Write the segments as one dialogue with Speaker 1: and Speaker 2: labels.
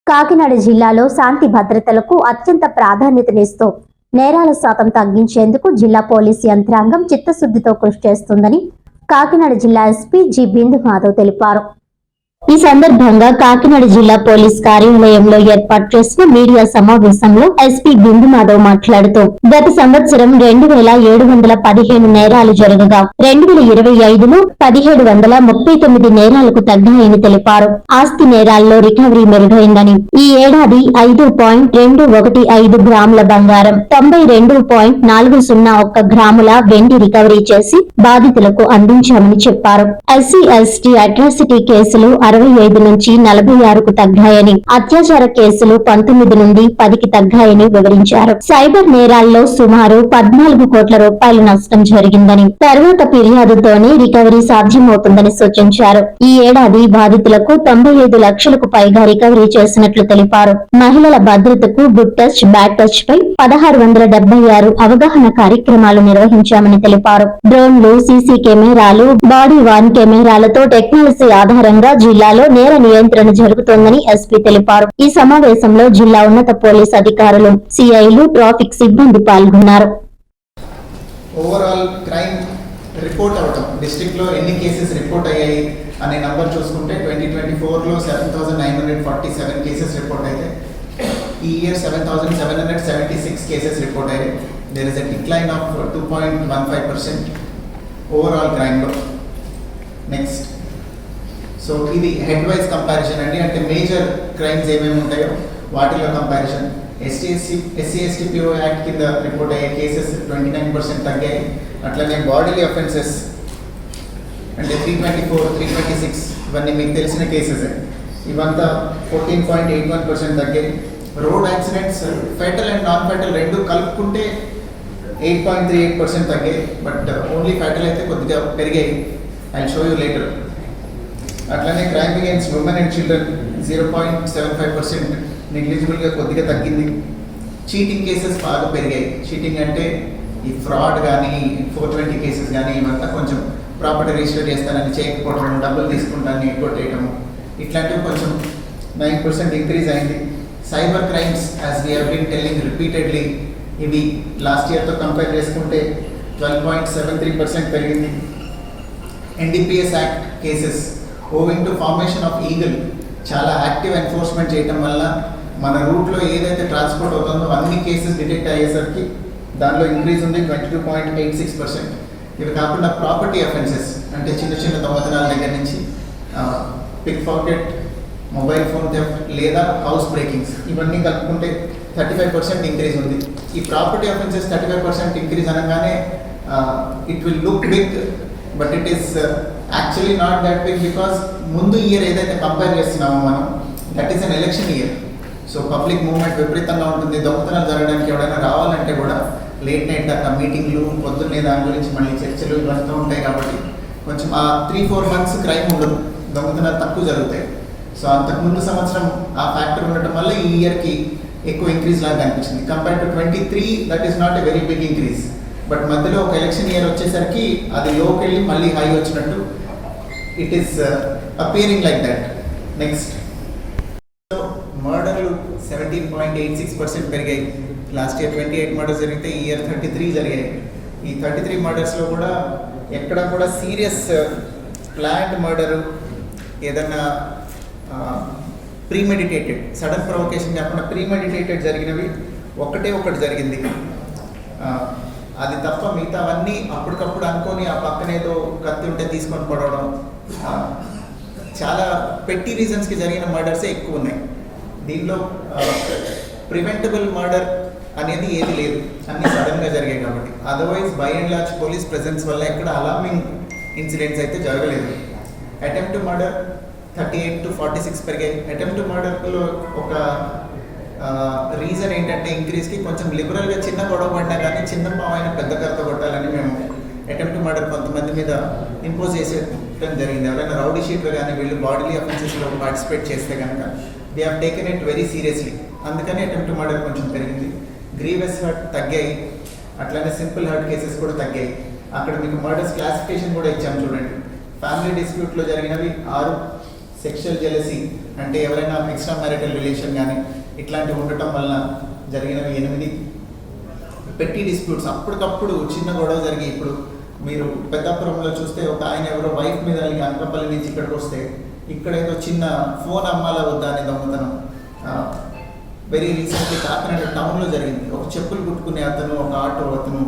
Speaker 1: కాకినాడ జిల్లాలో శాంతి భద్రతలకు అత్యంత ప్రాధాన్యతనిస్తూ నేరాల శాతం తగ్గించేందుకు జిల్లా పోలీసు యంత్రాంగం చిత్తశుద్ధితో కృషి చేస్తుందని కాకినాడ జిల్లా ఎస్పీ జి బిందు మాధవ్ తెలిపారు. ఈ సందర్భంగా కాకినాడ జిల్లా పోలీస్ కార్యాలయంలో ఏర్పాటు చేసిన మీడియా సమావేశంలో ఎస్పీ బిందు మాధవ్ మాట్లాడుతూ గత సంవత్సరం 2715 నేరాలు జరగగా 2025లో 1739 నేరాలకు తగ్గాయని తెలిపారు. ఆస్తి నేరాల్లో రికవరీ మెరుగైందని, ఈ ఏడాది 5.215 గ్రాముల బంగారం, 92.401 గ్రాముల వెండి రికవరీ చేసి బాధితులకు అందించామని చెప్పారు. ఎస్సీ ఎస్టీ అట్రాసిటీ కేసులు 65 నుంచి 46కు తగ్గాయని, అత్యాచార కేసులు 19 నుండి 10కి తగ్గాయని వివరించారు. సైబర్ నేరాల్లో సుమారు 14 కోట్ల రూపాయల నష్టం జరిగిందని, తర్వాత ఫిర్యాదుతోనే రికవరీ సాధ్యమవుతుందని సూచించారు. ఈ ఏడాది బాధితులకు 95 లక్షలకు పైగా రికవరీ చేసినట్లు తెలిపారు. మహిళల భద్రతకు గుడ్ టచ్ బ్యాడ్ టచ్ పై 1676 అవగాహన కార్యక్రమాలు నిర్వహించామని తెలిపారు. డ్రోన్లు, సీసీ కెమెరాలు, బాడీ వార్న్ కెమెరాలతో టెక్నాలజీ ఆధారంగా జిల్లాలో నేర నియంత్రణ జరుగుతోందని ఎస్పీ తెలిపారు. ఈ సమావేశంలో జిల్లా ఉన్నత పోలీస్ అధికారులు, సిఐలు, ట్రాఫిక్ సిబ్బంది పాల్గొన్నారు.
Speaker 2: ఓవరాల్ క్రైమ్ రిపోర్ట్ అవటం డిస్ట్రిక్ట్ లో ఎన్ని కేసెస్ రిపోర్ట్ అయ్యాయి అనే నంబర్ చూసుకుంటే 2024లో 7947 కేసెస్ రిపోర్ట్ అయ్యాయి. ఈ ఇయర్ 7776 కేసెస్ రిపోర్ట్ అయ్యాయి. There is a decline of 2.15% overall crime లో. నెక్స్ట్, సో ఇది హెడ్ వైజ్ కంపారిజన్ అండి, అంటే మేజర్ క్రైమ్స్ ఏమేమి ఉంటాయో వాటిలో కంపారిజన్. ఎస్సీ/ఎస్టీ/పిఓ యాక్ట్ కింద రిపోర్ట్ అయ్యే కేసెస్ 29% తగ్గాయి. అట్లనే బాడీలీ అఫెన్సెస్ అంటే 324, 326 ఇవన్నీ మీకు తెలిసిన కేసెస్, ఇవంతా 14.81% తగ్గాయి. Road accidents fatal and non fatal రెండు కలుపుకుంటే 8.38% తగ్గాయి. బట్ ఓన్లీ ఫెటల్ అయితే కొద్దిగా పెరిగాయి. I show you later. అట్లనే crime against women and children 0.75% నెగ్లిజిబుల్గా కొద్దిగా తగ్గింది. చీటింగ్ కేసెస్ బాగా పెరిగాయి. చీటింగ్ అంటే ఈ ఫ్రాడ్ కానీ 420 కేసెస్ కానీ ఇవంతా కొంచెం ప్రాపర్టీ రిజిస్టర్ చేస్తానని చేయకపోవడం, డబ్బులు తీసుకుంటానని కొట్టేయటము, ఇట్లాంటివి కొంచెం 9% ఇంక్రీజ్ అయింది. Cyber crimes as we have been telling repeatedly, ఇవి లాస్ట్ ఇయర్తో కంపేర్ చేసుకుంటే 12.73% పెరిగింది. NDPS act cases owing to formation of eagle చాలా యాక్టివ్ ఎన్ఫోర్స్మెంట్ చేయడం వల్ల మన రూట్లో ఏదైతే ట్రాన్స్పోర్ట్ అవుతుందో అన్ని కేసెస్ డిటెక్ట్ అయ్యేసరికి దానిలో ఇంక్రీజ్ ఉంది 22.86%. ఇవి కాకుండా ప్రాపర్టీ అఫెన్సెస్ అంటే చిన్న చిన్న దొంగతనాల దగ్గర నుంచి pick pocket, mobile phone theft లేదా హౌస్ బ్రేకింగ్స్ ఇవన్నీ కలుపుకుంటే 35% ఇంక్రీజ్ ఉంది. ఈ ప్రాపర్టీ అఫెన్సెస్ 35% ఇంక్రీజ్ అనగానే it will look big, but it is actually not that big because ముందు ఇయర్ ఏదైతే కంపేర్ చేస్తున్నామో మనం, that is an election year. So public movement విపరీతంగా ఉంటుంది. దొంగతనాలు జరగడానికి ఎవరైనా రావాలంటే కూడా లేట్ నైట్ దాకా మీటింగ్లు, పొద్దున్నే దాని గురించి మళ్ళీ చర్చలు ఇవన్నీ ఉంటాయి. కాబట్టి కొంచెం ఆ 3-4 months క్రైమ్ ఉండదు, దొంగతనాలు తక్కువ జరుగుతాయి. సో అంతకుముందు సంవత్సరం ఆ ఫ్యాక్టర్ ఉండటం వల్ల ఈ ఇయర్కి ఎక్కువ ఇంక్రీజ్ లాగా అనిపించింది. Compare to 23 that is not a very big increase. But మధ్యలో ఒక ఎలక్షన్ ఇయర్ వచ్చేసరికి అది లోకి వెళ్ళి మళ్ళీ హై వచ్చినట్టు it is appearing like that. Next, మర్డర్లు 17.86% పెరిగాయి. లాస్ట్ ఇయర్ 28 మర్డర్స్ జరిగితే ఈ ఇయర్ 33 జరిగాయి. ఈ 33 మర్డర్స్లో కూడా ఎక్కడ కూడా సీరియస్ ప్లాన్డ్ మర్డరు, ఏదన్నా ప్రీమెడిటేటెడ్ సడన్ ప్రొవొకేషన్ కాకుండా ప్రీమెడిటేటెడ్ జరిగినవి ఒకటి జరిగింది. అది తప్ప మిగతావన్నీ అప్పటికప్పుడు అనుకొని ఆ పక్కనేదో కత్తి ఉంటే తీసుకొని పడవడం, చాలా పెట్టి రీజన్స్కి జరిగిన మర్డర్సే ఎక్కువ ఉన్నాయి. దీనిలో ప్రివెంటబుల్ మర్డర్ అనేది ఏది లేదు, అన్నీ సడన్గా జరిగాయి కాబట్టి. Otherwise by and large police presence వల్ల ఎక్కడ అలార్మింగ్ ఇన్సిడెంట్స్ అయితే జరగలేదు. అటెంప్ట్ టు మర్డర్ 38 to 46 పెరిగాయి. అటెంప్ట్ టు మర్డర్లో ఒక రీజన్ ఏంటంటే ఇంక్రీజ్కి కొంచెం లిబరల్గా చిన్న గొడవ పడినా కానీ చిన్న పావైన పెద్ద కర్త కొట్టాలని మేము అటెంప్ట్ టు మర్డర్ కొంతమంది మీద ఇంపోజ్ చేసేయడం జరిగింది. ఎవరైనా రౌడీ షీట్లు కానీ వీళ్ళు బాడీలీ అఫెన్సెస్లో పార్టిసిపేట్ చేస్తే కనుక they have taken it very seriously. అందుకని అటెంప్ట్ టు మర్డర్ కొంచెం పెరిగింది. గ్రీవస్ హర్ట్ తగ్గాయి. అట్లనే సింపుల్ హర్ట్ కేసెస్ కూడా తగ్గాయి. అక్కడ మీకు మర్డర్స్ క్లాసిఫికేషన్ కూడా ఇచ్చాము చూడండి. ఫ్యామిలీ డిస్ప్యూట్లో జరిగినవి 6, సెక్షువల్ జెలసీ అంటే ఎవరైనా ఎక్స్ట్రా మ్యారిటల్ రిలేషన్ కానీ ఇట్లాంటివి ఉండటం వలన జరిగినవి 8 పెట్టి డిస్ప్యూట్స్. అప్పటికప్పుడు చిన్న గొడవ జరిగి, ఇప్పుడు మీరు పెద్దాపురంలో చూస్తే ఒక ఆయన ఎవరో వైఫ్ మీద కలిగి అనకాపల్లి నుంచి ఇక్కడికి వస్తే ఇక్కడ ఏదో చిన్న ఫోన్ అమ్మాలా వద్దా అనే దొంగతనం వెరీ రీసెంట్లీ కాకినాడ టౌన్లో జరిగింది. ఒక చెప్పులు కుట్టుకునే అతను, ఒక ఆటో అతను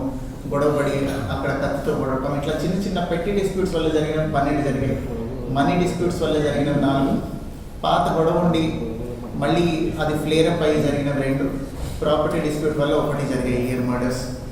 Speaker 2: గొడవపడి అక్కడ కత్తితో గొడవటం, ఇట్లా చిన్న చిన్న పెట్టి డిస్ప్యూట్స్ వల్ల జరిగిన 12 జరిగాయి. మనీ డిస్ప్యూట్స్ వల్ల జరిగిన 4, పాత గొడవ ఉండి మళ్ళీ అది ఫ్లేరప్ అయ్యి జరిగిన 2, ప్రాపర్టీ డిస్ప్యూట్ వల్ల 1 జరిగాయి, ఇయర్ మర్డర్స్.